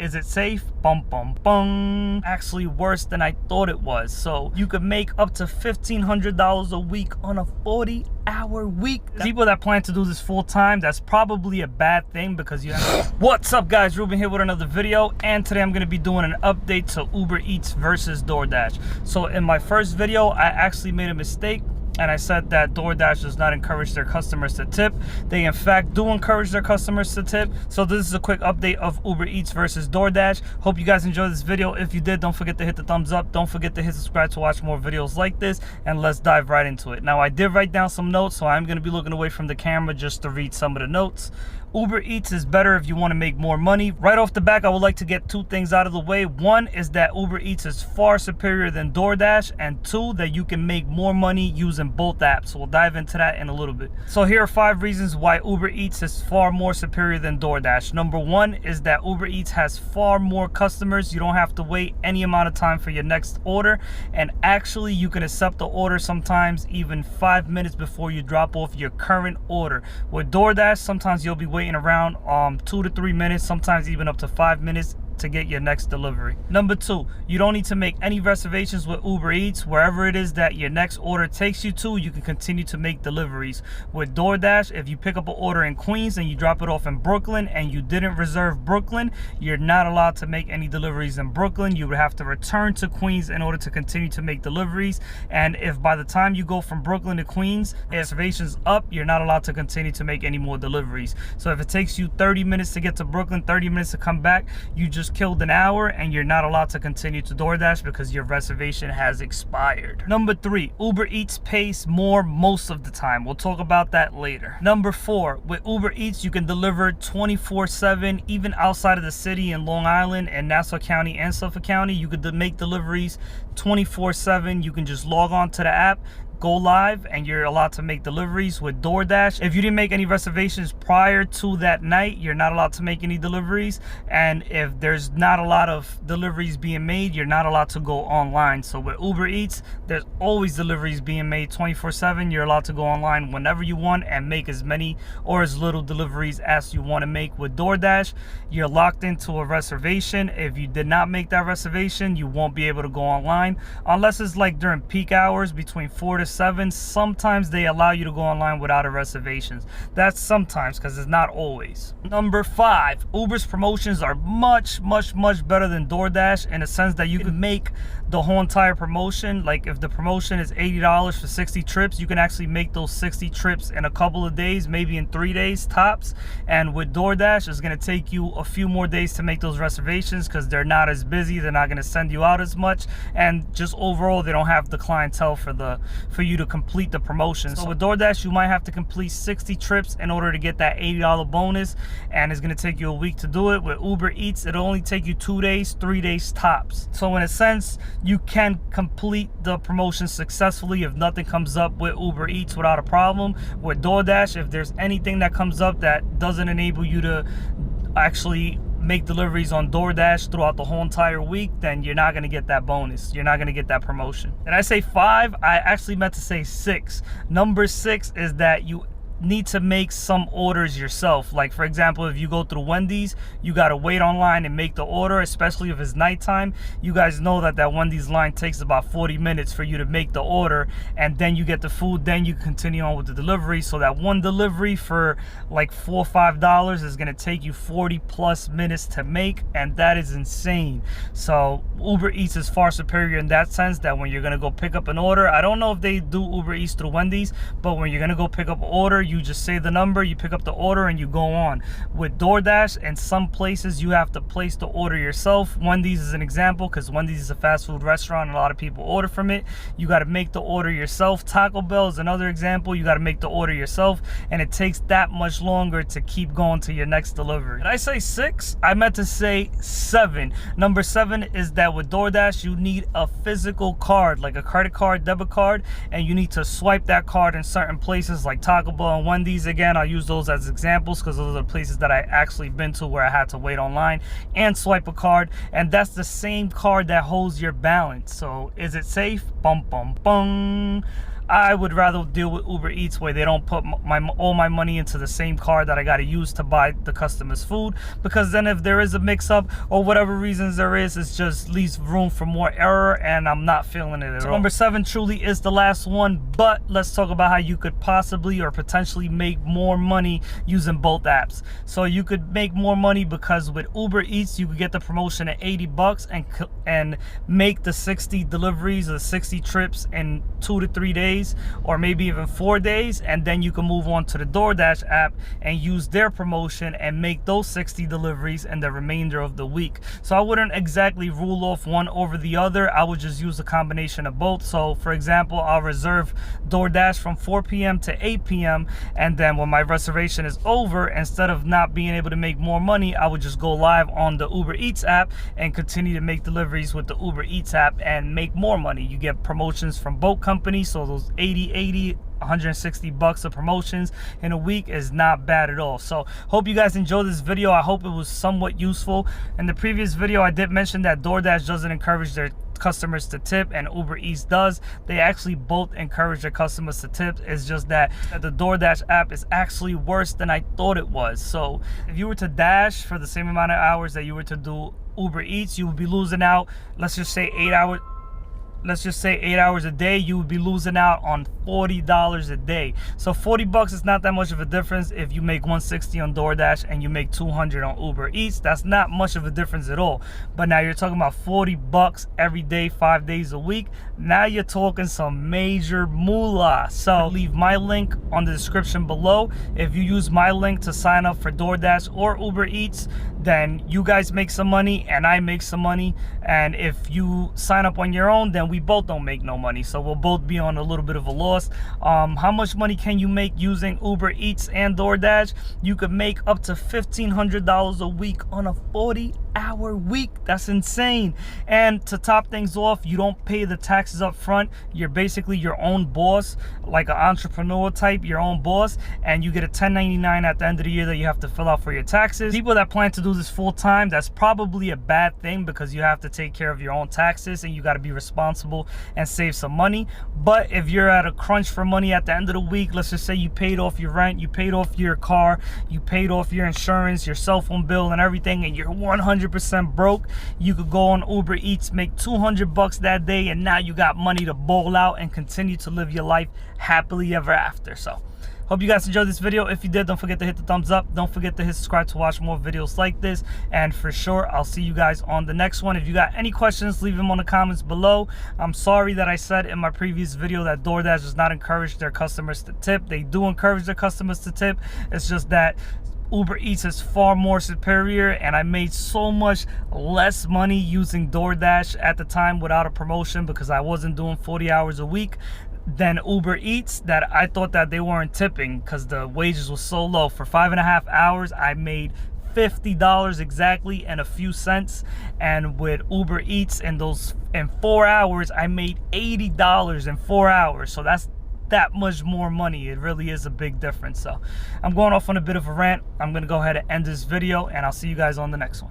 is it safe? Bum bum bum. Actually worse than I thought it was. So you could make up to $1,500 a week on a 40-hour week. People that plan to do this full time, that's probably a bad thing because you have... What's up guys, Ruben here with another video, and today I'm going to be doing an update to Ubereats versus Doordash. So in my first video, I actually made a mistake. And I said that Doordash does not encourage their customers to tip. They in fact do encourage their customers to tip. So this is a quick update of Ubereats versus Doordash. Hope you guys enjoyed this video. If you did, don't forget to hit the thumbs up. Don't forget to hit subscribe to watch more videos like this. And let's dive right into it. Now I did write down some notes, so I'm going to be looking away from the camera just to read some of the notes. Ubereats is better if you want to make more money. Right off the back, I would like to get two things out of the way. One is that Ubereats is far superior than Doordash, and two, that you can make more money using both apps. So we'll dive into that in a little bit. So here are 5 reasons why Ubereats is far more superior than Doordash. Number 1 is that Ubereats has far more customers. You don't have to wait any amount of time for your next order, and actually you can accept the order sometimes even 5 minutes before you drop off your current order. With Doordash, sometimes you'll be waiting around 2 to 3 minutes, sometimes even up to 5 minutes to get your next delivery. Number 2, you don't need to make any reservations with Ubereats. Wherever it is that your next order takes you to, you can continue to make deliveries. With Doordash, if you pick up an order in Queens and you drop it off in Brooklyn and you didn't reserve Brooklyn, you're not allowed to make any deliveries in Brooklyn. You would have to return to Queens in order to continue to make deliveries. And if by the time you go from Brooklyn to Queens, reservations up, you're not allowed to continue to make any more deliveries. So if it takes you 30 minutes to get to Brooklyn, 30 minutes to come back, you just killed an hour and you're not allowed to continue to Doordash because your reservation has expired. Number 3, Ubereats pays more most of the time. We'll talk about that later. Number 4, with Ubereats you can deliver 24/7 even outside of the city in Long Island and Nassau County and Suffolk County. You could make deliveries 24/7. You can just log on to the app, go live, and you're allowed to make deliveries. With Doordash, if you didn't make any reservations prior to that night, you're not allowed to make any deliveries. And if there's not a lot of deliveries being made, you're not allowed to go online. So with Ubereats, there's always deliveries being made 24/7. You're allowed to go online whenever you want and make as many or as little deliveries as you want to make. With Doordash, you're locked into a reservation. If you did not make that reservation, you won't be able to go online unless it's like during peak hours between 4 to 7. Sometimes they allow you to go online without a reservations. That's sometimes, because it's not always. Number 5, Uber's promotions are much better than Doordash in a sense that you can make the whole entire promotion. Like if the promotion is $80 for 60 trips, you can actually make those 60 trips in a couple of days, maybe in 3 days tops. And with Doordash, it's going to take you a few more days to make those reservations because they're not as busy. They're not going to send you out as much, and just overall they don't have the clientele for you to complete the promotion. So with Doordash, you might have to complete 60 trips in order to get that $80 bonus, and it's going to take you a week to do it. With Ubereats, it'll only take you 2 days, 3 days tops. So in a sense, you can complete the promotion successfully if nothing comes up with Ubereats without a problem. With Doordash, if there's anything that comes up that doesn't enable you to actually make deliveries on Doordash throughout the whole entire week, then you're not going to get that bonus. You're not going to get that promotion. And I say 5, I actually meant to say 6. Number 6 is that you need to make some orders yourself. Like for example, if you go through Wendy's, you got to wait online and make the order, especially if it's nighttime. You guys know that Wendy's line takes about 40 minutes for you to make the order, and then you get the food, then you continue on with the delivery. So that one delivery for like $4 or $5 is going to take you 40+ minutes to make, and that is insane. So Ubereats is far superior in that sense, that when you're going to go pick up an order, I don't know if they do Ubereats through Wendy's, but when you're going to go pick up an order, you just say the number, you pick up the order, and you go on. With Doordash, in some places you have to place the order yourself. Wendy's is an example because Wendy's is a fast food restaurant and a lot of people order from it. You got to make the order yourself. Taco Bell is another example. You got to make the order yourself, and it takes that much longer to keep going to your next delivery. Did I say 6? I meant to say 7. Number 7 is that with Doordash, you need a physical card, like a credit card, debit card, and you need to swipe that card in certain places like Taco Bell and Wendy's. Again, I'll use those as examples because those are the places that I actually been to where I had to wait online and swipe a card, and that's the same card that holds your balance. So is it safe? Bum bum bum. I would rather deal with Uber Eats where they don't put all my money into the same card that I got to use to buy the customer's food, because then if there is a mix-up or whatever reasons there is, it just leaves room for more error, and I'm not feeling it at all. Number 7 truly is the last one, but let's talk about how you could possibly or potentially make more money using both apps. So you could make more money because with Uber Eats you could get the promotion at $80 and make the 60 deliveries or 60 trips in 2 to 3 days, or maybe even 4 days, and then you can move on to the Doordash app and use their promotion and make those 60 deliveries in the remainder of the week. So I wouldn't exactly rule off one over the other. I would just use a combination of both. So for example, I'll reserve Doordash from 4 p.m. to 8 p.m. and then when my reservation is over, instead of not being able to make more money, I would just go live on the Uber Eats app and continue to make deliveries with the Uber Eats app and make more money. You get promotions from both companies, so those $160 of promotions in a week is not bad at all. So hope you guys enjoyed this video. I hope it was somewhat useful. In the previous video I did mention that Doordash doesn't encourage their customers to tip and Uber Eats does. They actually both encourage their customers to tip. It's just that the Doordash app is actually worse than I thought it was. So if you were to dash for the same amount of hours that you were to do Uber Eats, you would be losing out, let's just say 8 hours. Let's just say 8 hours a day, you would be losing out on $40 a day. So $40 is not that much of a difference. If you make $160 on Doordash and you make $200 on Uber Eats, that's not much of a difference at all. But now you're talking about $40 every day, 5 days a week. Now you're talking some major moolah. So I'll leave my link on the description below. If you use my link to sign up for Doordash or Uber Eats, then you guys make some money and I make some money. And if you sign up on your own, then we both don't make no money, so we'll both be on a little bit of a loss. How much money can you make using Uber Eats and Doordash? You could make up to $1,500 a week on a 40-hour week. That's insane. And to top things off, you don't pay the taxes up front. You're basically your own boss, like an entrepreneur type, your own boss, and you get a 1099 at the end of the year that you have to fill out for your taxes. People that plan to do this full time, that's probably a bad thing because you have to take care of your own taxes and you got to be responsible and save some money. But if you're at a crunch for money at the end of the week, let's just say you paid off your rent, you paid off your car, you paid off your insurance, your cell phone bill and everything, and you're 100% broke, you could go on Uber Eats, make $200 that day, and now you got money to bowl out and continue to live your life happily ever after. So hope you guys enjoyed this video. If you did, don't forget to hit the thumbs up. Don't forget to hit subscribe to watch more videos like this. And for sure, I'll see you guys on the next one. If you got any questions, leave them on the comments below. I'm sorry that I said in my previous video that Doordash does not encourage their customers to tip. They do encourage their customers to tip. It's just that Uber Eats is far more superior, and I made so much less money using Doordash at the time without a promotion because I wasn't doing 40 hours a week than Uber Eats, that I thought that they weren't tipping because the wages were so low. For 5.5 hours I made $50 exactly and a few cents, and with Uber Eats in 4 hours I made $80 in 4 hours. So that's that much more money. It really is a big difference. So I'm going off on a bit of a rant. I'm gonna go ahead and end this video, and I'll see you guys on the next one.